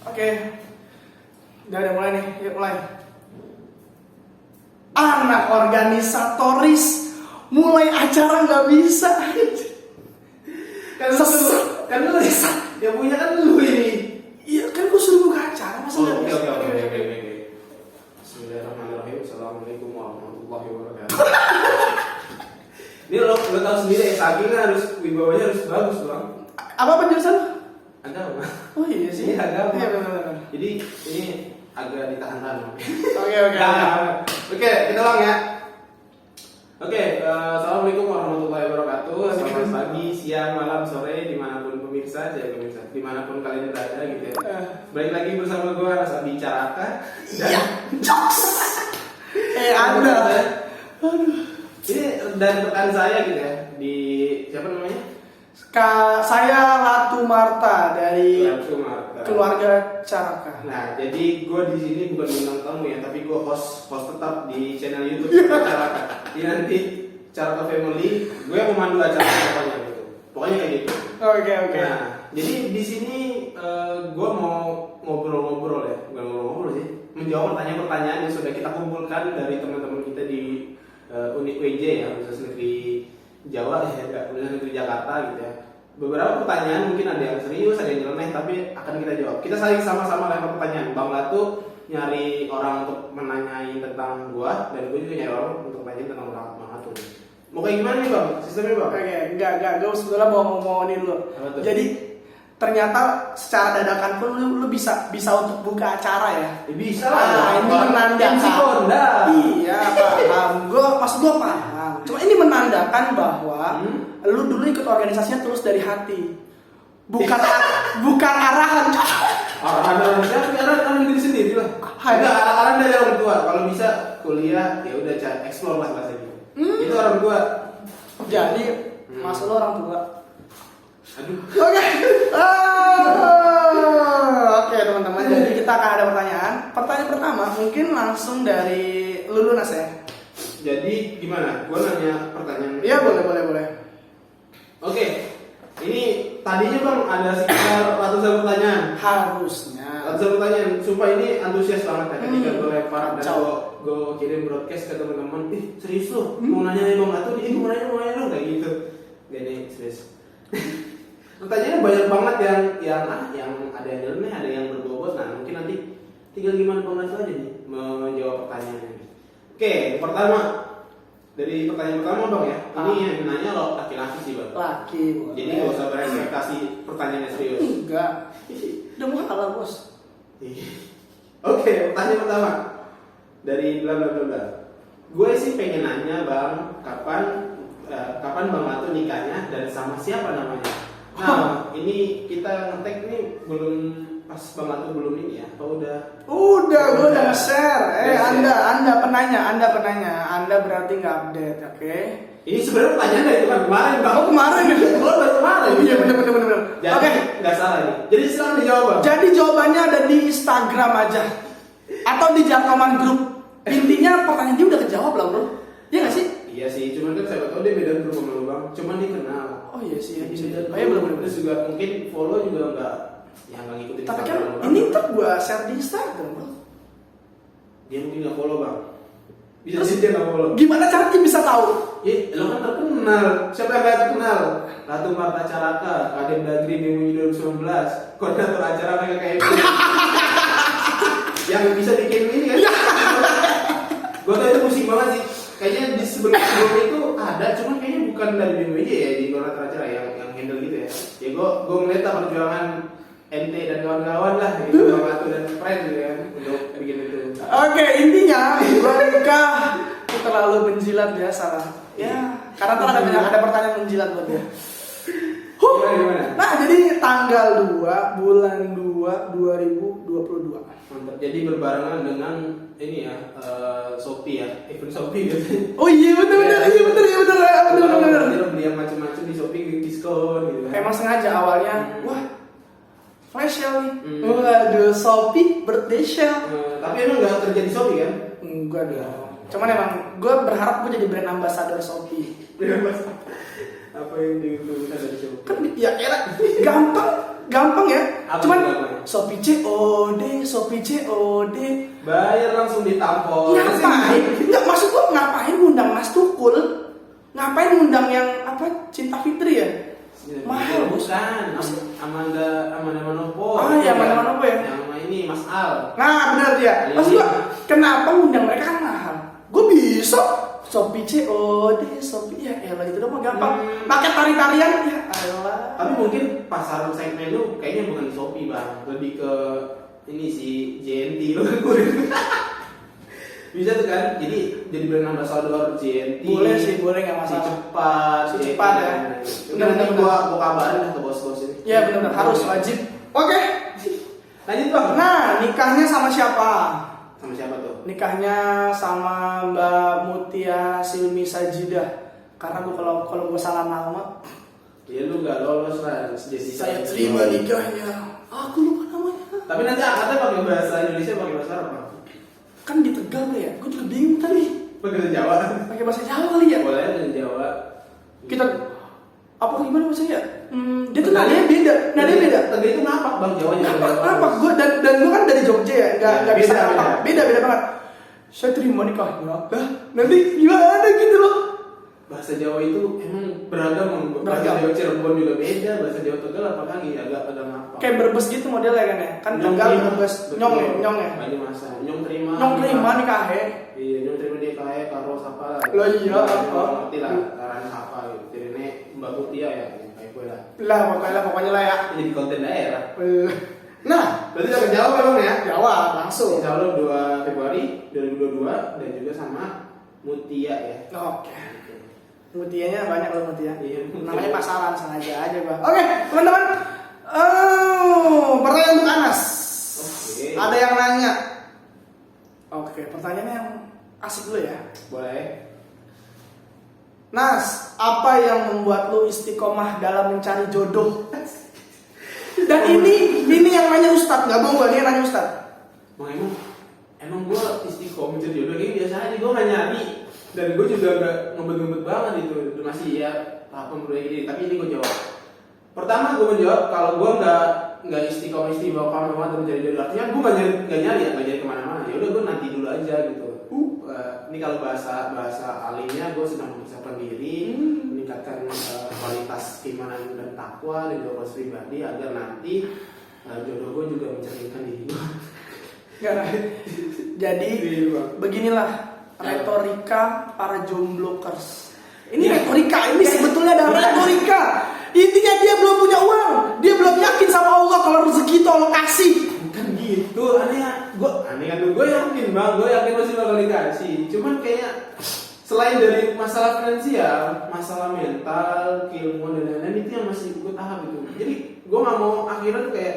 Oke. Udah mulai nih, yuk mulai. Anak organisatoris mulai acara nggak bisa. Kan lu yang punya kan lu ini. Iya kan gue suruh buka acara masa nggak bisa. Oke. Bismillahirrahmanirrahim. Assalamualaikum warahmatullahi wabarakatuh. Ini lo tahu sendiri ya, saking harus wibawanya harus bagus bang. Apa penjelasan? Agama. Oh iya sih. Iya agama. Iya benar. Jadi ini agak ditahan-tahan. Oke. Oke, kita ulang ya. Oke, assalamualaikum warahmatullahi wabarakatuh. Selamat pagi, siang, malam, sore, dimanapun pemirsa, dimanapun kalian berada gitu ya. Balik lagi bersama gue Rasa Bicaraka. Iya. Jokes. Anda. Aduh. Ini dan rekan saya gitu ya, di siapa namanya? Saya Ratu Marta dari Ratu Marta. keluarga Caraka. Nah, jadi gue di sini bukan bintang tamu ya, tapi gue host tetap di channel YouTube Caraka. Ini nanti Caraka Family, gue yang memandu acara pokoknya gitu. Pokoknya kayak gitu. Oke. Nah, jadi di sini gue mau ngobrol-ngobrol ya, bukan ngobrol-ngobrol sih, menjawab pertanyaan-pertanyaan yang sudah kita kumpulkan dari teman-teman kita di Unit WJ ya, Universitas Negeri Jawa ya, Universitas Negeri Jakarta gitu ya. Beberapa pertanyaan mungkin ada yang serius, ada yang nyeleneh, tapi akan kita jawab. Kita saling sama-sama lempar pertanyaan. Bang Latu nyari orang untuk menanyai tentang gua, dan gue juga nyari orang untuk nanyain tentang Bang Latu. Mau kayak gimana nih bang? Sistemnya bang? Oke, enggak sebenarnya mau ini dulu. Jadi ternyata secara dadakan pun lu bisa untuk buka acara ya. Bisa lah. Ini menandakan. Iya, paham. Maksud gue paham. Cuma ini menandakan bahwa lu dulu ikut organisasinya terus dari hati. Bukan arahan. Arahan diri sendiri lah. Arahan dari orang tua. Kalau bisa kuliah ya udah explore lah bahasa gitu. Itu orang tua. Jadi maksud lu orang tua. Aduh. Oke. Oke teman-teman. Jadi kita akan ada pertanyaan. Pertanyaan pertama mungkin langsung dari Lulunas ya. Jadi gimana? Gue nanya pertanyaan. Iya boleh. Oke. Ini tadinya bang ada sekitar ratusan pertanyaan. Harusnya. Ratusan pertanyaan. Sumpah ini antusias banget ya. Ketika gue lempar dan gue kirim broadcast ke teman-teman. Serius lo? Mau nanya nih bang Latu? Ini mau nanya dong kayak gitu. Gini serius. Pertanyaannya banyak banget yang ada yang nyeleneh, ada yang berbobot. Nah mungkin nanti tinggal gimana bang Latu aja nih menjawab pertanyaan ini. Oke, pertama dari pertanyaan pertama bang ya. Ini yang nanya lo laki-laki sih bang. Laki. Jadi gak usah berekspektasi pertanyaannya serius. Enggak. Udah mau kalah bos. Oke, pertanyaan pertama dari bla bla bla. Gue sih pengen nanya bang, kapan bang Latu nikahnya dan sama siapa namanya? Nah, ini kita ngetek nih belum pas bang Latu belum ini ya? Apa udah? Udah, gue udah share. Anda penanya. Anda berarti nggak update, oke? Ini sebenarnya pertanyaan dari kemarin bang. Oh kemarin ya? Lo baru kemarin. Iya bener. Oke, nggak salah nih. Jadi silakan dijawab bang. Jadi jawabannya ada di Instagram aja atau di jangkauan grup. Intinya pertanyaan dia udah kejawab lah bro. Iya nggak sih? Iya sih, cuman kan saya tahu dia beda grup sama lu bang. Cuman dia kenal. Oh iya sih, Bisa bisa. jadi. Oh iya bener. Terus juga mungkin follow juga nggak ngikutin. Tapi kan Instagram lu, Bang. ini ntar gue share di Instagram bro. Dia mungkin nggak follow bang. Bisa Terus sih dia nggak follow. Gimana cara dia bisa tahu? Ya, lo kan terkenal. Siapa yang gak terkenal? Ratu Marta Caraka, Kadem Dagri Minggu 2019, koordinator acara PKKMB. Yang bisa bikin ini kan? Gue tau itu pusing banget sih. Kayaknya di sebelum itu ada, cuman kayaknya bukan dari BMWJ ya di koordinator acara yang handle gitu ya. Ya gue ngeliat lah perjuangan NT dan kawan-kawan lah, gitu, Bang Latu dan friend gitu kan, untuk bikin itu. Oke, intinya gue nikah terlalu menjilat ya salah. Ya, karena tuh ada pertanyaan menjilat buat dia. Gimana? Nah, jadi tanggal 2 bulan 2 2022. Mantap. Jadi berbarengan dengan ini ya, Shopee ya, event Shopee gitu. Oh iya bener. Jadi lo beli yang macam-macam di Shopee diskon gitu kan. Emang sengaja awalnya, wah flash sale nih. Waduh, Shopee birthday sale. Tapi emang nggak kerja di Shopee kan? Enggak dong. Cuman emang gue berharap gue jadi brand ambassador Shopee. Apa yang diuntungkan dari Shopee? Kan ya era gampang gampang ya. Apa Cuman gampang? Shopee COD, Shopee COD. Bayar langsung ditampol. Ngapain? Enggak, maksud gua ngapain ngundang Mas Tukul? Ngapain ngundang yang apa? Cinta Fitri ya? Mahal, Bos. Bukan, Amanda Manopo. Ah, iya, Amanda Manopo ya. Yang sama ini Mas Al. Nah, benar dia. Maksud gua, kenapa ngundang mereka kan mahal? Gua bisa Shopee COD, Shopee ya elah itu mah gampang. Pakai tari-tarian ya elah. Tapi mungkin pasar segmen lu kayaknya bukan di Shopee, Bang. Lebih ke ini si JNT lu. Bisa tuh kan? Jadi brand ambassador JNT. Boleh sih, boleh enggak Si masalah. cepat, Si cepat ya. Nanti gua kabarin lah ke bos-bos ini. Iya benar harus wajib. Oke. Lanjut, Bang. Nah, nikahnya sama siapa? Sama siapa tuh? Nikahnya sama Mbak Mutia Silmi Sajidah. Karena gua kalau gua salah nama, Ya lu gak lolos lah jadi saya terima nikahnya. Aku lupa namanya. Tapi nanti akadnya pakai bahasa Indonesia pakai bahasa Arab, Bang. Kan di Tegal ya. Gua juga bingung tadi. Pakai bahasa Jawa. Pakai bahasa Jawa kali ya. Boleh bahasa Jawa. Kita apa gimana bahasanya? Dia tuh nadanya beda. Nadanya beda. Tadi itu napak, Bang, Jawanya. Kenapa? Gua dan gua kan dari Jogja ya. Enggak bisa beda, napak. Beda banget. Saya terima nikahnya. Lah, nanti gimana gitu loh. Bahasa Jawa itu emang beragam, Bang. Bahasa Beragam. Jawa Cirebon juga beda, bahasa Jawa Tegal apalagi agak napak. Kayak Brebes gitu modelnya kan ya. Kan Tegal Brebes. Nyong ya. Banyak masa. Nyong terima. Nyong terima nikahnya. Iya, nyong terima dia kayak karo sapa. Lah iya, apa? Ngerti lah, karena apa gitu. Jadi ini Mbak Mutia ya, kayak gue lah. Lah pokoknya lah ya. Jadi konten daerah. Nah, Berarti udah kejawab memang ya? jawab langsung. Insya Allah 2 Februari 2022 dan juga sama Mutia ya. Oke. Mutianya banyak loh Mutia. Iya. Namanya pasaran sengaja aja gua. Oke, teman-teman. Oh, pertanyaan untuk Anas. Oke. Ada yang nanya. Oke, pertanyaannya yang asik dulu ya. Boleh. Nas, apa yang membuat lu istiqomah dalam mencari jodoh? Dan ini yang nanya Ustadz, nggak bohong dia nanya Ustadz. Emang gue istiqomah mencari jodoh kayak biasa aja, gue nggak nyari dan gue juga nggak ngebet-ngebet banget itu masih ya tahap mulai ini. Tapi ini gue jawab. Pertama gue menjawab kalau gue nggak istiqomah banget dalam mencari jodoh, artinya gue nggak nyari kemana-mana. Ya udah gue nanti dulu aja gitu. Ini kalau bahasa alimnya gue sedang mempersiapkan diri, meningkatkan kualitas keimanan dan takwa dan juga kualitas pribadi agar nanti jodoh gue juga mencerminkan diri gue. Jadi beginilah retorika para jomblokers. Ini retorika, ini sebetulnya adalah retorika. Intinya dia belum punya uang, dia belum yakin sama Allah kalau rezeki itu Allah kasih. Bukan gitu, gue yakin bang, gue yakin masih bakal dikasih. Cuman kayaknya selain dari masalah finansial, masalah mental, keilmuan dan lain-lain itu yang masih gue tahap gitu. Jadi gue nggak mau akhirnya tuh kayak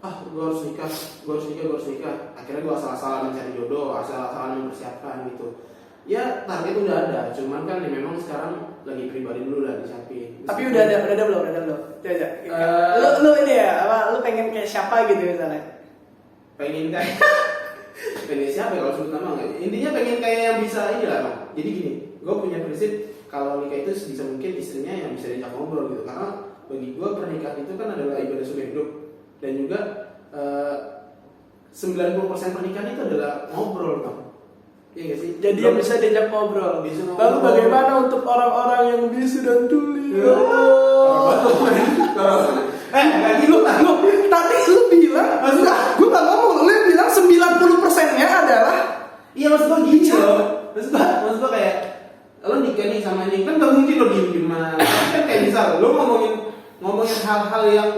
gue harus nikah. Akhirnya gue asal-asalan mencari jodoh, asal-asalan mempersiapkan gitu. Ya target udah ada, cuman kan ya memang sekarang lagi pribadi dulu lah disiapin. Tapi udah ada belum? Ya. Lu ini ya, lu pengen kayak siapa gitu misalnya? Pengen siapa ya kalau sebut nama nggak? Intinya pengen kayak yang bisa ini lah bang. Jadi gini, gue punya prinsip kalau nikah itu sebisa mungkin istrinya yang bisa diajak ngobrol gitu. Karena bagi gue pernikahan itu kan adalah ibadah seumur hidup dan juga 90% pernikahan itu adalah ngobrol bang. Iya gak sih? Jadi yang bisa diajak ngobrol. Bisa ngobrol. Lalu bagaimana untuk orang-orang yang bisu dan tuli? Nggak gitu lah. Tadi lu bilang, gue gak ngomong, lu bilang 90%-nya adalah. Iya maksud gue gini loh. Maksud gue kayak lo nikah nih sama ini kan gak mungkin lo diem-dieman. Kan kayak misal lo ngomongin hal-hal yang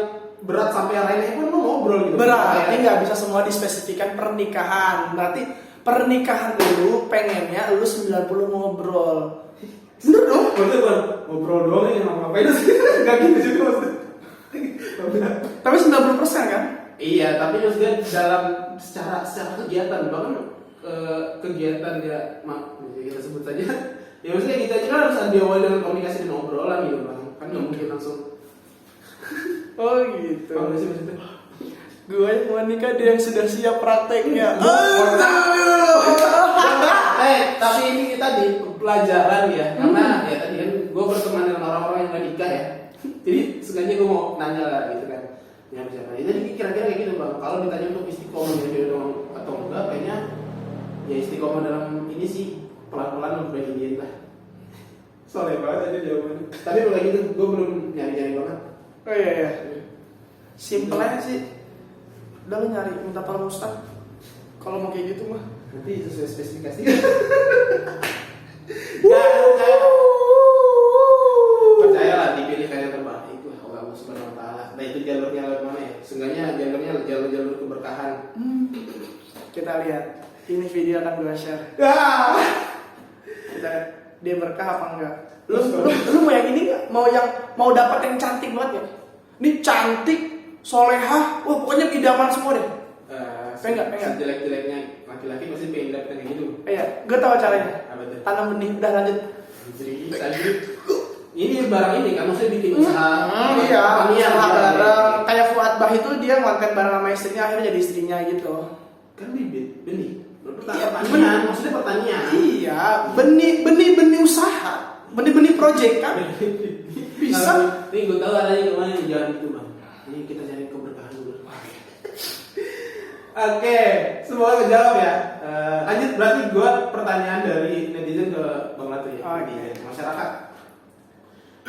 berat sampai yang lainnya pun lo ngobrol gitu. Berarti nggak bisa semua dispesifikan pernikahan. Berarti pernikahan lu pengennya lu 90 ngobrol. Bener dong? Bener ngobrol doang ini ngapain sih? Gak gitu juga maksudnya. Tapi 90% kan? Iya, tapi maksudnya dalam secara kegiatan bahkan kegiatan ya kita sebut saja. Ya maksudnya kita aja kan harus diawali dengan komunikasi dan obrolan gitu bang. Kan nggak mungkin langsung. Oh gitu. Apa sih maksudnya? Gue yang mau nikah dia yang sudah siap prakteknya. Tapi ini kita di pelajaran ya, karena ya tadi kan gue berteman dengan orang-orang yang nggak nikah ya. Jadi sengaja gue mau nanya lah gitu kan. nyari siapa. Jadi kira-kira kayak gitu bang. Kalau ditanya untuk istiqomah jadi doang atau enggak, kayaknya ya istiqomah dalam ini sih pelan-pelan memperbaiki diri lah. Soalnya banget aja jawabannya. Tapi kalau kayak gitu, gue belum nyari-nyari banget. Oh iya. Simple aja sih. Udah lu nyari minta tolong Ustaz. Kalau mau kayak gitu mah. Nanti sesuai spesifikasi. Percayalah dipilih kayak terbaik itu Allah Subhanahu Wa Taala. Nah itu jalurnya lewat mana ya? Seenggaknya jalurnya jalur keberkahan. Kita lihat. Ini video akan gue share. Kita lihat dia berkah apa enggak. Lu mau yang ini nggak? Mau dapat yang cantik banget ya? Ini cantik, solehah, wah pokoknya idaman semua deh. Pengen. Jelek-jeleknya laki-laki pasti pengen dapet kayak gitu. Iya, gue tahu caranya. Apa tuh? Tanam benih, udah lanjut. Ini barang ini kan maksudnya bikin usaha. Iya, usaha bareng. Bareng. Kayak Fuad Bah itu dia ngonten bareng sama istrinya, akhirnya jadi istrinya gitu. Kan bibit benih. Iya, Pertanian, maksudnya pertanian. Iya, benih usaha, benih project kan. Bisa. Nih gue tahu arahnya kemana nih, jangan itu bang. Ini kita cari keberkahan dulu. Oke, semua kejawab ya. Lanjut berarti gue pertanyaan dari netizen ke Bang Latu ya. Oke. Masyarakat.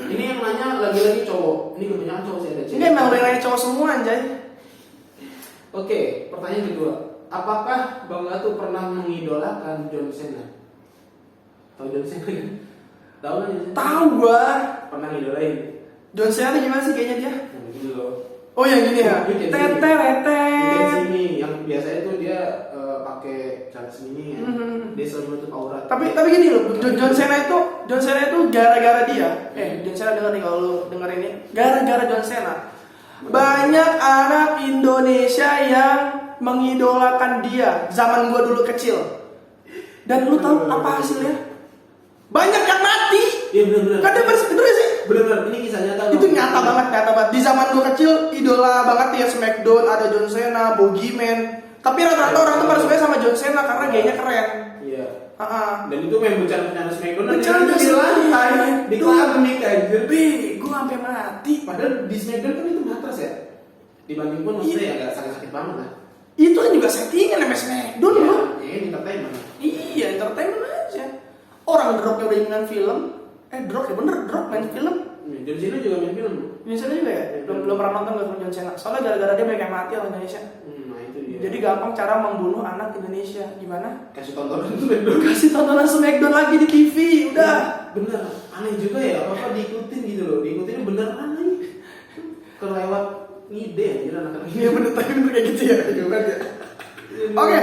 Ini yang nanya lagi-lagi cowok. Ini kebanyakan cowok sih ada cewek. Ini emang beneran cowok semua anjay. Oke, pertanyaan kedua. Apakah Bang Latu pernah mengidolakan John Cena? Tahu John Cena kan? Tahu kan John Cena? Tahu gua. Pernah ngidolain. John Cena gimana sih kayaknya dia? Nah, gitu loh. Oh yang gini ya. You can Tete. sini yang biasanya tuh dia pakai celana sini ya. Dia selalu menutup aurat. Tapi gini loh, John Cena itu gara-gara dia. John Cena denger nih kalau lu denger ini. Gara-gara John Cena. Banyak anak Indonesia yang mengidolakan dia zaman gua dulu kecil. Dan lu tahu apa hasilnya? Banyak yang mati. Iya benar-benar. Kan dia bener sih. Benar-benar ini kisah nyata. Itu nyata banget. Di zaman gua kecil idola banget ya Smackdown, ada John Cena, Boogeyman. Tapi rata-rata orang tuh pada suka sama John Cena karena gayanya keren. Iya. Dan itu main bencana Smackdown dan Bencana di lantai, di klinik aja. Gua sampai mati. Padahal di Smackdown kan itu matras ya. Dibanding pun maksudnya ya nggak sakit-sakit banget lah. Itu kan juga settingan namanya Smackdown loh. Iya, entertainment. Iya, entertainment aja. Orang Drognya udah dengan film. Drog ya bener, Drog main film. John Cena juga main film. John Cena juga ya? Belum pernah nonton gak film John Cena. Soalnya gara-gara dia banyak yang mati orang Indonesia. Nah itu dia. Jadi gampang cara membunuh anak Indonesia. Gimana? Kasih tontonan Smackdown. Kasih tontonan Smackdown lagi di TV, udah. Bener, aneh juga ya. Apa diikutin gitu loh? Diikutin bener aneh. Kelewat ngide aja anak-anak. Iya bener, tapi bener kayak gitu ya. Oke,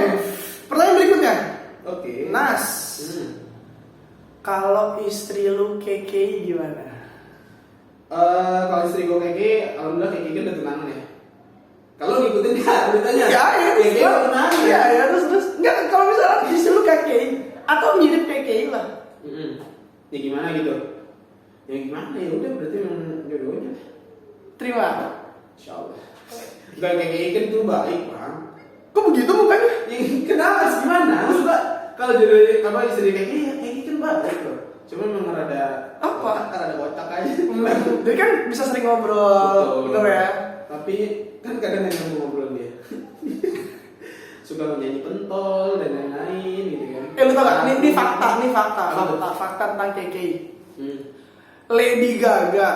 pertanyaan berikutnya. Oke. Nas, kalau istri lu keke gimana? Kalau istri gue keke, alhamdulillah keke udah tunangan ya. Kalau ngikutin dia, ditanya. Keke udah tunangan. Iya, terus enggak kalau misalnya istri lu keke atau mirip keke lah. Ya gimana gitu? Ya gimana ya udah berarti memang jodohnya. Terima. Insyaallah. Gak keke kan tuh baik bang. Kok begitu mukanya? Ya, kenapa sih gimana? Maksudnya kalau jodoh apa istri keke ya keke kan baik loh. Cuma memang rada apa? Rada kotak aja. Jadi kan bisa sering ngobrol, bener ya? Tapi kan kadang yang ngobrol dia. Suka nyanyi pentol dan lain-lain gitu kan. Lu tau gak? Ini fakta tentang KK. Lady Gaga,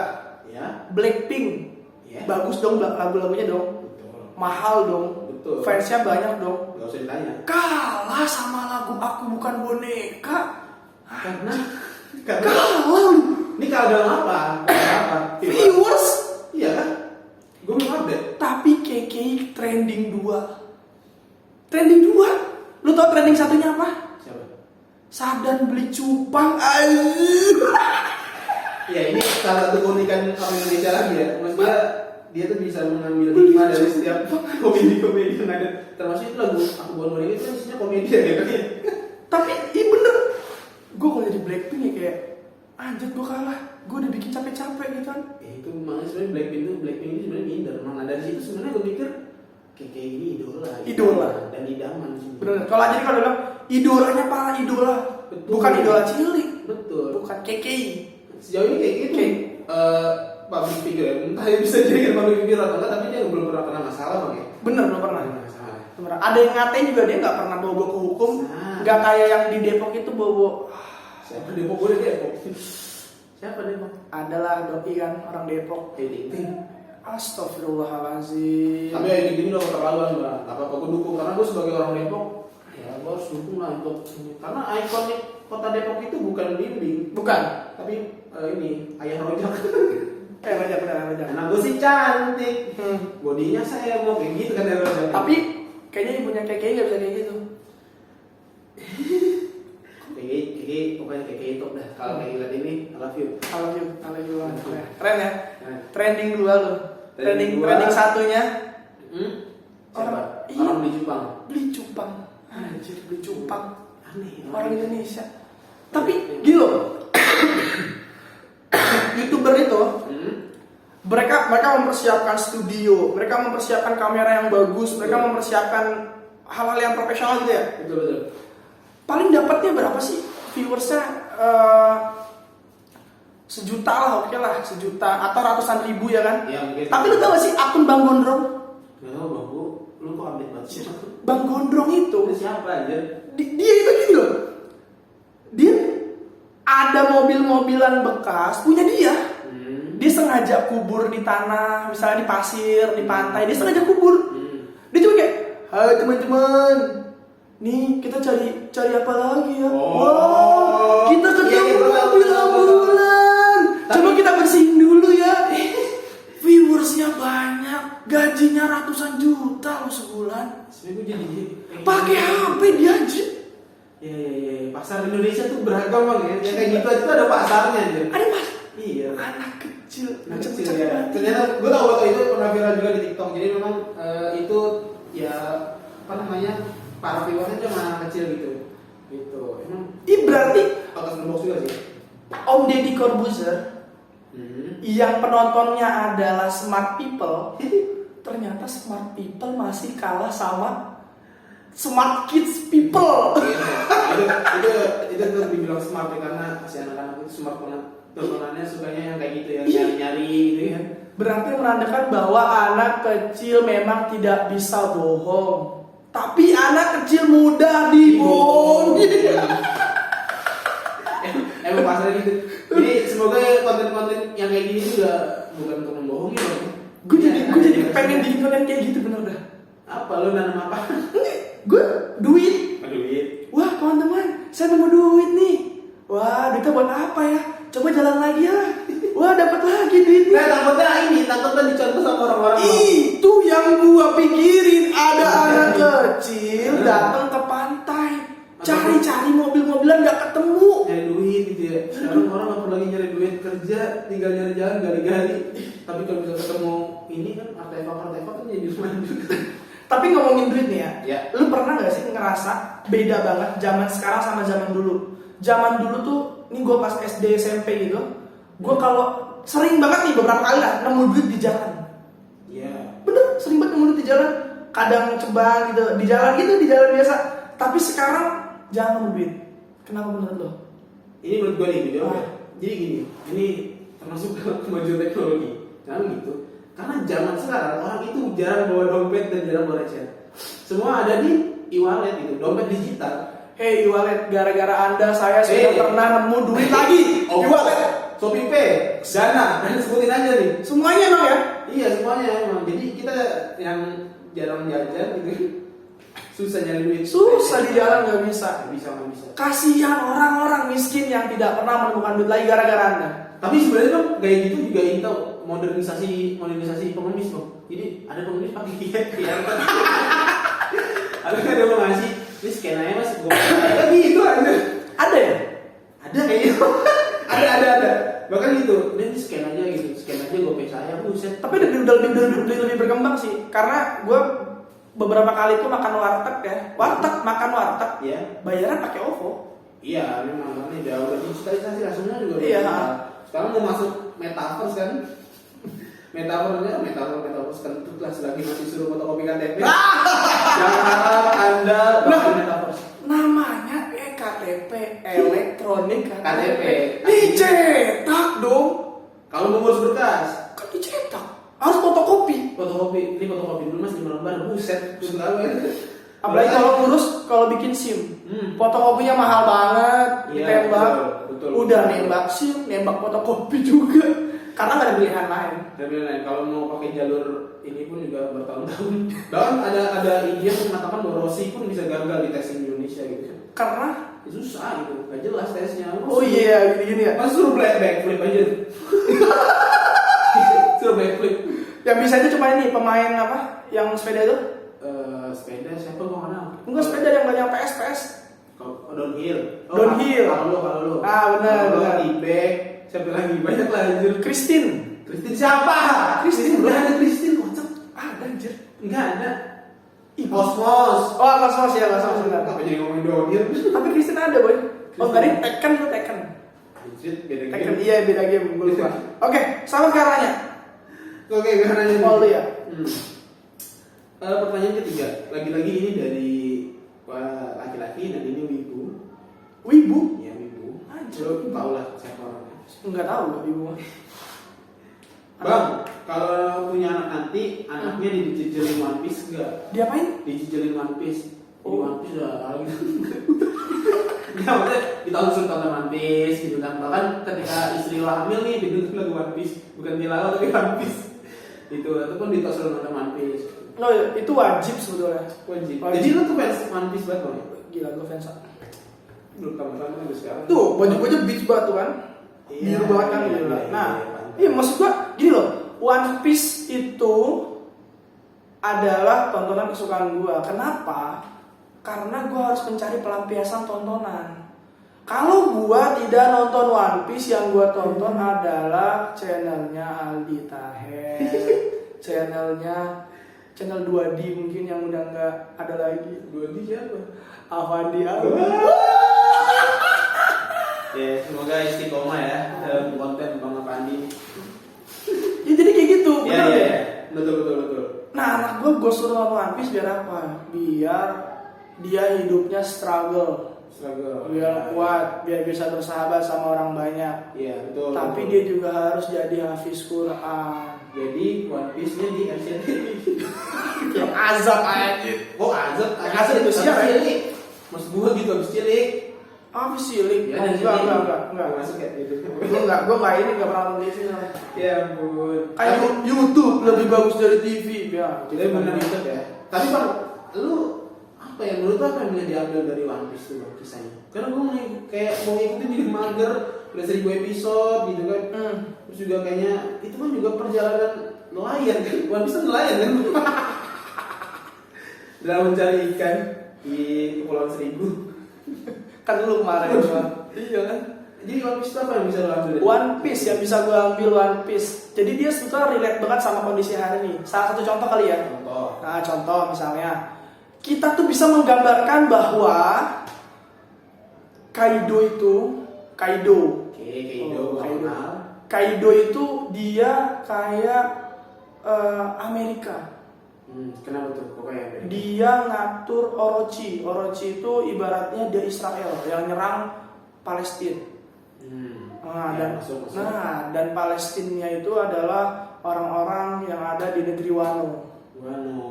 Ya. Blackpink, Ya. bagus dong lagu-lagunya dong, Betul. mahal dong, Betul. fansnya banyak dong. Gak usah ditanya. Kalah sama lagu Aku Bukan Boneka. Karena Kalah. ini kalau dalam apa? Apa? Viewers. Iya kan? Gue belum update. Tapi KK trending 2. Trending 2. Lu tau trending satunya apa? Siapa? Sadan beli cupang. Ya ini salah satu keunikan orang Indonesia lagi ya. Maksudnya dia tuh bisa mengambil hikmah dari setiap komedi-komedi yang ada. Termasuk itu lagu Aku Bukan Boneka itu isinya komedi ya kan? Tapi iya bener. Gue kalau jadi Blackpink ya kayak anjir gue kalah. Gue udah bikin capek-capek gitu kan. Itu makanya sebenarnya Blackpink ini sebenarnya minder. Nah dari situ sebenarnya gue pikir kayak ini idola dan idaman sih. Bener. Kalau jadi kalau bilang idolanya para idola. Betul. Bukan idola cilik. Betul. Bukan KK. Sejauh ini kayak gitu. public figure ya. Entah ya bisa jadi public figure atau enggak, tapi dia belum pernah kena masalah bang ya. Bener, belum pernah. Masalah. Bener. Ada yang ngatain juga dia nggak pernah bawa ke hukum, nggak kayak yang di Depok itu bawa. Siapa Depok? Boleh Depok. Siapa Depok? Adalah doi kan orang Depok. Ting ting. Astagfirullahaladzim. Tapi ya gini udah keterlaluan bang. Apa gue dukung karena gue sebagai orang Depok, ya gue harus dukung lah untuk ini. Karena ikonik kota Depok itu bukan dinding, Bukan. tapi ini ayah rojak. Rojak. Anak gue sih cantik, bodinya saya mau kayak gitu kan ayah rojak. Tapi kayaknya ibunya Keke nggak bisa kayak gitu. Keke pokoknya Keke itu dah. Kalau kayak lihat ini, I love you. I love you banget. Keren ya. Keren. Trending 2 lo. Trending Trending 2. satunya. Siapa? Iya. Orang di Jepang. Beli cupang. Anjir, beli cupang. Aneh. Orang Indonesia. Tapi gini loh. YouTuber itu mereka mempersiapkan studio, mereka mempersiapkan kamera yang bagus, mereka mempersiapkan hal-hal yang profesional gitu ya. Betul. Paling dapatnya berapa sih viewersnya? 1 juta lah, oke lah, 1 juta atau ratusan ribu ya kan? Ya, mungkin. Tapi lu tau gak sih akun Bang Gondrong? Gak tau bang, lu kok update banget sih? Bang Gondrong itu, Itu siapa aja? dia itu gini loh. Dia ada mobil-mobilan bekas punya dia. Dia sengaja kubur di tanah, misalnya di pasir, di pantai, dia sengaja kubur. Dia cuma kayak, hai teman-teman, nih kita cari apa lagi ya? Wah, kita ketemu mobil ambulan. Coba kita bersihin dulu ya. Viewersnya banyak, gajinya ratusan juta loh sebulan. Sebenernya gue jadi Pakai HP dia aja. Ya. Pasar Indonesia tuh beragam bang ya. Yang kayak gitu aja tuh ada pasarnya aja. Ada mas. Iya. Anak kecil, Nah, macam kecil ya. banget. Ternyata gue tahu waktu itu pernah viral juga di TikTok. Jadi memang itu ya apa namanya para viewersnya cuma anak kecil gitu. Gitu. Emang Ih berarti atas box juga sih. Om Deddy Corbuzier yang penontonnya adalah smart people, ternyata smart people masih kalah sama smart kids people. itu tuh dibilang smart ya karena si anak-anak itu smart banget. Tontonannya sukanya yang kayak gitu ya, nyari-nyari gitu ya. Berarti menandakan bahwa anak kecil memang tidak bisa bohong, tapi anak kecil mudah dibohongi. Emang pasarnya gitu. Jadi semoga konten-konten yang kayak gini juga bukan untuk membohongi loh. Gue jadi pengen bikin konten kayak gitu bener dah. Apa lo nanam apa? Gue duit. Duit. Wah teman-teman, saya nemu duit nih. Wah duitnya buat apa ya? Coba jalan lagi ya. Wah dapat lagi duitnya. Nah takutnya dicontoh sama orang-orang. Itu yang gua pikirin. Ada anak kecil datang ke pantai, cari-cari mobil-mobilan nggak ketemu. Nyari duit gitu ya. Sekarang orang nggak perlu lagi nyari duit kerja, tinggal nyari jalan gali-gali. Tapi kalau bisa ketemu ini kan artefak kan jadi lumayan juga. Tapi ngomongin duit nih Ya. lu pernah nggak sih ngerasa beda banget zaman sekarang sama zaman dulu? Zaman dulu tuh, ini gue pas SD SMP gitu, gue kalau sering banget nih beberapa kali lah nemu duit di jalan. Iya. Bener, sering banget nemu duit di jalan. Kadang coba gitu, di jalan biasa. Tapi sekarang jangan nemu duit. Kenapa menurut lo? Ini menurut gue nih video ya. Jadi gini, ini termasuk dalam kemajuan teknologi. Jangan gitu. Karena zaman sekarang orang itu jarang bawa dompet dan jarang bawa receh. Semua ada di e-wallet gitu, dompet digital. Hey e-wallet, gara-gara anda saya sudah pernah nemu duit lagi. E-wallet, Shopee Pay, Dana, dan sebutin aja nih. semuanya emang ya? Iya semuanya emang. Jadi kita yang jarang jajan gitu, susah nyari duit. Susah di jalan nggak bisa. Nggak bisa. Kasihan orang-orang miskin yang tidak pernah menemukan duit lagi gara-gara anda. Tapi sebenarnya bang kayak gitu juga ini tau modernisasi pengemis bang. Jadi ada pengemis pakai QR code. Ada mau ngasih, ini scan aja mas, gue lagi itu Ada ya? ada kayak gitu. ada. Bahkan gitu, ini scan aja gue pay saya, buset. Tapi udah lebih berkembang sih. Karena gue beberapa kali tuh makan warteg ya. Makan warteg. Iya. Bayarnya pakai OVO. Iya, memang ini udah digitalisasi lah semua juga. Iya. Sekarang mau masuk metaverse kan? Metaverse kentut lah selagi masih suruh fotokopi KTP. Jangan harap Anda bakal metaverse. Namanya KTP elektronik KTP. dicetak dong. Kalau mau ngurus berkas, Kan dicetak. Harus fotokopi. Ini fotokopi dulu mas 5 lembar, buset, sebentar ya. Apalagi kalau kurus, kalau bikin SIM, fotokopinya mahal banget, Iya, ditembak. betul. Udah nembak SIM, nembak fotokopi juga. Karena nggak ada pilihan lain. Dan lain kalau mau pakai jalur ini pun juga bertahun-tahun. Bahkan ada ide yang mengatakan bahwa Rossi pun bisa gagal di tes di Indonesia gitu. Karena Susah gitu, nggak jelas tesnya. oh iya gini-gini ya. Mas suruh backflip aja. Suruh backflip. Yang bisa itu cuma ini pemain apa? Yang sepeda itu? Sepeda siapa gua kenal? Enggak sepeda yang banyak PS. Downhill. Downhill. Kalau lu. Ah benar. Tibek. Siapa lagi? Banyak lah anjir. Christine Siapa? Christine, Udah ada Christine kocak. ada anjir. Enggak ada. Cosmos. Oh Cosmos ya Cosmos benar. Apa jadi ngomongin downhill? Tapi Christine ada boy. Oh tadi Tekken. Anjir, beda Tekken game. iya beda game gue lupa. Oke, selamat ke arahnya. Oke, gue nanya. Oh lu ya. Pertanyaan ketiga. Lagi-lagi ini dari laki-laki dan ini wibu. Wibu? Ya wibu. Anjir. Lo tau lah siapa orangnya. Enggak tahu gak wibu. Bang, kalau punya anak nanti, anaknya dijejelin One Piece gak? Diapain? Dijejelin One Piece. Jadi Oh. One Piece udah gitu. Ya maksudnya ditonton One Piece gitu kan. Bahkan ketika istri lo hamil nih ditonton lagu One Piece, bukan tilawah tapi One Piece. Itu ataupun ditonton One Piece. Oh itu wajib sebetulnya. Wajib. Wajib. Jadi lo tuh fans One Piece banget Bang? Gila gue fans. Belum kamu sampai sekarang. Tuh baju-baju beach banget tuh kan. Iya, Biru banget kan iya, gitu. iya, Nah, iya, maksud gua gini loh. One Piece itu adalah tontonan kesukaan gua. Kenapa? Karena gua harus mencari pelampiasan tontonan. Kalau gua tidak nonton One Piece, yang gua tonton adalah channelnya Aldi Taher, channel 2D mungkin yang udah nggak ada lagi. 2D siapa? Avandi Ya, semoga istiqomah ya dalam konten Bang Avandi. Ya jadi kayak gitu, Iya, benar iya, ya? iya. Betul. Nah anak gue suruh nonton One Piece biar apa? Biar dia hidupnya struggle, biar kuat, biar bisa bersahabat sama orang banyak. Iya, betul. Tapi betul. dia juga harus jadi hafiz Quran. Jadi One Piece-nya di RCTI. Yang azab aja. Oh, azab. Azab itu siapa ya? Mas gua gitu habis cilik. Apa sih Lik? Ya, Enggak. Masuk kayak gitu. Gue nggak ini nggak pernah nonton TV. Ya ampun. Kayak YouTube lebih bagus dari TV ya. Jadi benar itu ya. Tapi Bang, lu apa ya menurut lu apa yang bisa diambil dari One Piece tuh Bang, kisahnya? Karena gua kayak mau ngikutin jadi mager, udah 1000 episode gitu kan. Terus juga kayaknya itu kan juga perjalanan nelayan kan. One Piece kan nelayan kan. Dalam mencari ikan di Kepulauan Seribu. Kan lu kemarin gua. Iya kan. Jadi One Piece itu apa yang bisa lo ambil? One Piece yang bisa gue ambil One Piece. Jadi dia sebetulnya relate banget sama kondisi hari ini. Salah satu contoh kali ya. Contoh. Nah contoh misalnya kita tuh bisa menggambarkan bahwa Kaido itu Kaido. Oke, Kaido. Oh, Kaido itu dia kayak Amerika. Kenapa tuh? Pokoknya Amerika. Dia ngatur Orochi. Orochi itu ibaratnya dia Israel yang nyerang Palestina. Nah, Ya, dan masuk. dan Palestina itu adalah orang-orang yang ada di negeri Wano.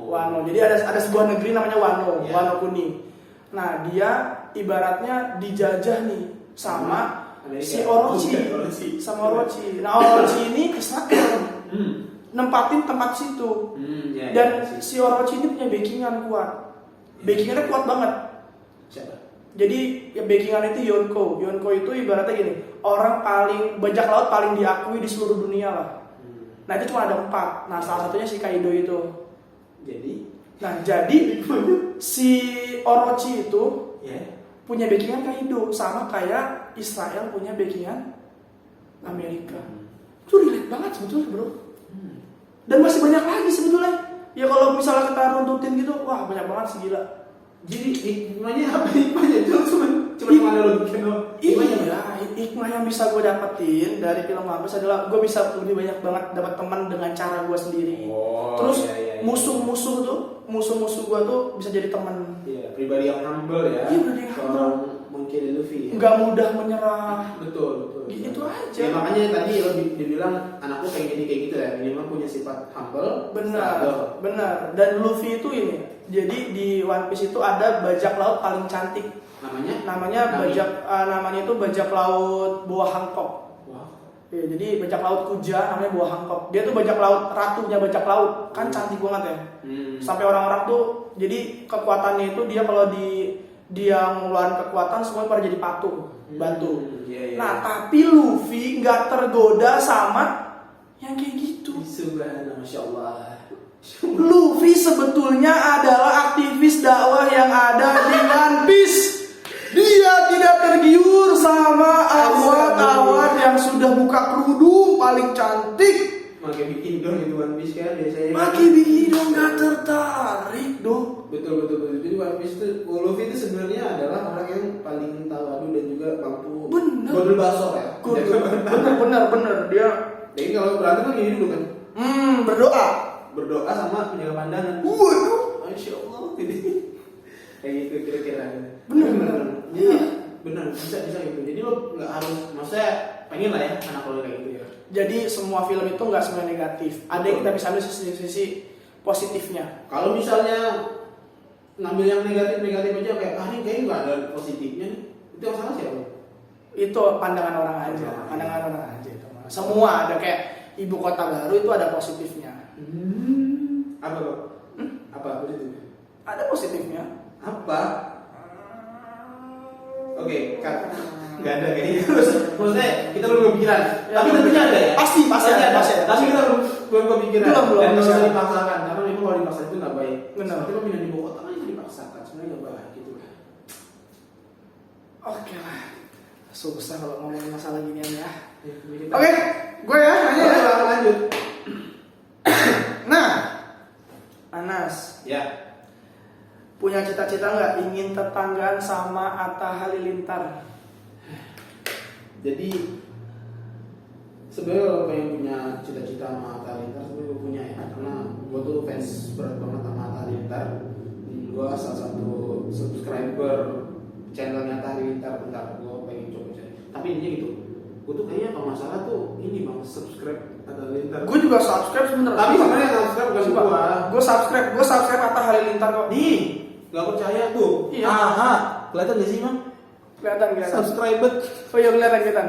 Wano. Jadi ada sebuah negeri namanya Wano, Ya. Wano kuning. Nah, dia ibaratnya dijajah nih sama Amerika. si Orochi. Orochi. Sama Orochi. Nah, Orochi ini Israel. Nempatin tempat situ. Ya, Dan ya, si Orochi ini punya backingan kuat. Backingannya kuat banget. siapa? Jadi ya backingan itu Yonko. Yonko itu ibaratnya gini, orang paling bajak laut paling diakui di seluruh dunia lah. Nah itu cuma ada 4. Nah salah satunya si Kaido itu. Jadi si Orochi itu punya backingan Kaido sama kayak Israel punya backingan Amerika. Itu relate banget sebetulnya bro. Dan masih banyak lagi sebetulnya. Ya kalau misalnya kita runtutin gitu, wah banyak banget sih gila. Jadi hikmahnya apa hikmahnya? Cuma ada logika doang. Iya, hikmah yang bisa gue dapetin dari film One Piece adalah gue bisa lebih banyak banget dapat teman dengan cara gue sendiri. Terus musuh-musuh gue tuh bisa jadi teman. Iya, pribadi yang humble ya. Iya, pribadi yang humble. mengkiri Luffy ya. nggak mudah menyerah. Betul. Gitu aja. Ya, makanya tadi lo dibilang anakku kayak gini kayak gitu ya, minimal punya sifat humble. Benar. Dan Luffy itu ini, jadi di One Piece itu ada bajak laut paling cantik. Namanya namanya itu bajak laut Boa Hancock. Wah. Ya, jadi bajak laut Kuja namanya Boa Hancock. Dia tuh bajak laut, ratunya bajak laut, kan cantik banget ya. Sampai orang-orang tuh, jadi kekuatannya itu dia kalau dia ngeluarin kekuatan semuanya pada jadi patung, batu. Yeah. Nah tapi Luffy nggak tergoda sama yang kayak gitu. Subhanallah, Masya Allah. Luffy sebetulnya adalah aktivis dakwah yang ada di One Piece. Dia tidak tergiur sama awat-awat yang sudah buka kerudung paling cantik. Makai bikin dong itu One Piece kan biasanya. Makai bikin dong, nggak tertarik dong. Betul. Jadi One Piece itu, Luffy itu sebenarnya adalah orang yang paling tawadu dan juga mampu. Bener. Godol basok ya. Bener dia. Jadi kalau berantem kan gini dulu kan. Berdoa sama penjaga pandangan. Waduh. Masya Allah. Jadi kayak gitu kira-kira. Bener. Iya. Bener. Bisa gitu. Jadi lo nggak harus, maksudnya pengen lah ya anak lo kayak gitu ya. Jadi semua film itu nggak semuanya negatif. Ada yang kita bisa ambil sisi positifnya. Kalau misalnya ngambil yang negatif aja kayak ini kayaknya nggak ada positifnya nih. Itu yang salah siapa? Itu pandangan orang aja. Itu. Semua ada kayak ibu kota baru itu ada positifnya. Apa bang? Apa positifnya? Ada positifnya. Apa? Oke, kan nggak ada kayaknya. Maksudnya kita belum kepikiran. Ya, tapi tentunya ada ya. Pasti ada. Tapi kita belum kepikiran. Belum. Dan nggak usah dipaksakan karena memang kalau dipaksa itu nggak baik. Benar. Tapi lo pindah di ibu kota kan itu dipaksakan sebenarnya nggak baik gitu. Oke lah. Susah kalau ngomongin masalah ginian ya. Oke. Oke, gue ya nanya ya. Lanjut. Nah, Anas. Ya. Punya cita-cita nggak ingin tetanggaan sama Atta Halilintar? Jadi sebenarnya kalau pengen punya cita-cita sama Atta Halilintar sebenarnya gue punya ya, karena gue tuh fans berat banget sama Atta Halilintar. Gue salah satu subscriber channelnya Atta Halilintar. Bentar, gue pengen coba cari. Tapi intinya gitu, gue tuh kayaknya kalau masalah tuh ini bang, subscribe Atta Halilintar. Gue juga subscribe sebenernya. Tapi sebenarnya yang subscribe bukan gue. Gue subscribe Atta Halilintar kok. Nih, gak percaya tuh. Iya. Aha, kelihatan gak sih bang? Kelihatan. Subscriber. Oh iya kelihatan.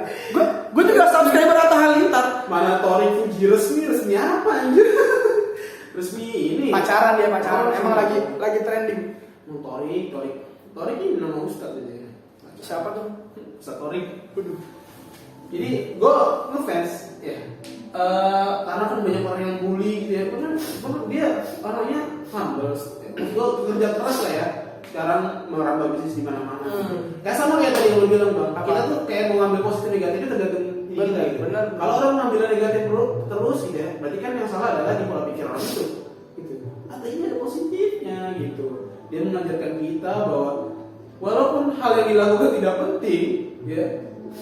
Gue juga subscriber Atta Halilintar. Mana Tori Fuji resmi apa anjir? Resmi ini. Pacaran. Oh, Emang lagi trending. Tori ini nama ustadz aja. Siapa tuh? Ustadz Tori. Waduh. Jadi gue ngefans ya. Karena kan banyak orang yang bully gitu ya. Karena dia orangnya humble. Gue kerja keras lah ya. Sekarang merambah bisnis di mana-mana. Kayak sama kayak tadi yang lo bilang bang. Kita tuh kayak mau ngambil positif negatifnya tergantung kita gitu. Benar. Kalau orang ngambil negatif terus gitu ya, berarti kan yang salah adalah di pola pikir orang itu. Gitu. Atau ini ada positifnya gitu. Dia mengajarkan kita bahwa walaupun hal yang dilakukan tidak penting, ya,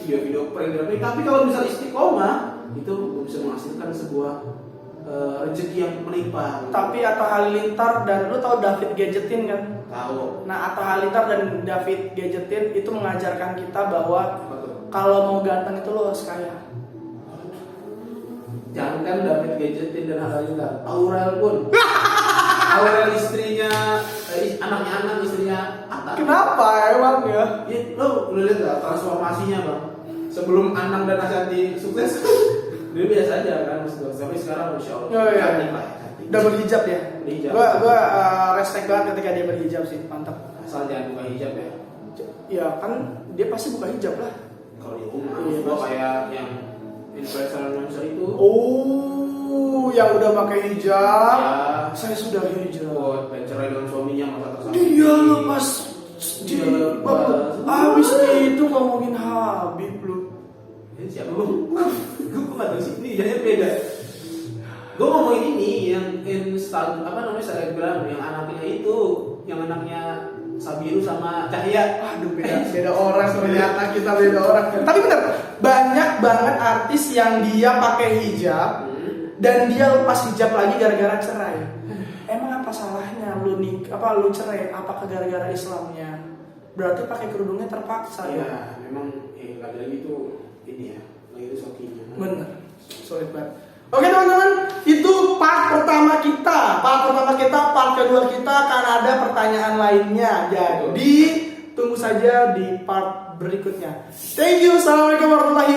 video prank tidak penting, tapi kalau misal istiqomah itu bisa menghasilkan sebuah rezeki yang melimpah. Tapi Atta Halilintar dan lu tahu David Gadgetin kan? Tahu. Nah Atta Halilintar dan David Gadgetin itu mengajarkan kita bahwa kalau mau ganteng itu lo harus kaya. Jangan kan David Gadgetin dan Halilintar, Aurel pun. Aurel istrinya, anaknya istrinya Atta. Kenapa emang ya? Ya, lo lihat gak transformasinya bang? Sebelum Anang dan Ashanti sukses, dia biasa aja kan, tapi sekarang Masya Allah. Cantik lah. Udah berhijab ya? Berhijab. Gua respect banget ketika dia berhijab sih, mantap. Asal jangan buka hijab ya. Ya kan dia pasti buka hijab lah. Kalau di rumah, Iya, gua pasti. kayak yang influencer itu. Oh, yang udah pakai hijab. Ya. Saya sudah hijab. Buat cerai dengan suaminya masa tersangka. Dia lepas abis itu ngomongin Habib lu. Siapa lu? Gue nggak tahu sih. Ini jadinya beda. Gue ngomongin ini yang Instagram yang anaknya itu, yang anaknya Sabiru sama Cahya. Aduh beda orang ternyata kita beda orang. Tapi bener banyak banget artis yang dia pakai hijab dan dia lepas hijab lagi gara-gara cerai. Emang apa salahnya lu cerai? Apakah gara-gara Islamnya? berarti pakai kerudungnya terpaksa. Iya, memang lagi-lagi itu ini ya, lagi itu sokinya. Bener, sulit banget. Oke teman-teman, itu part pertama kita. Part kedua kita akan ada pertanyaan lainnya. Jadi tunggu saja di part berikutnya. Thank you. Assalamualaikum warahmatullahi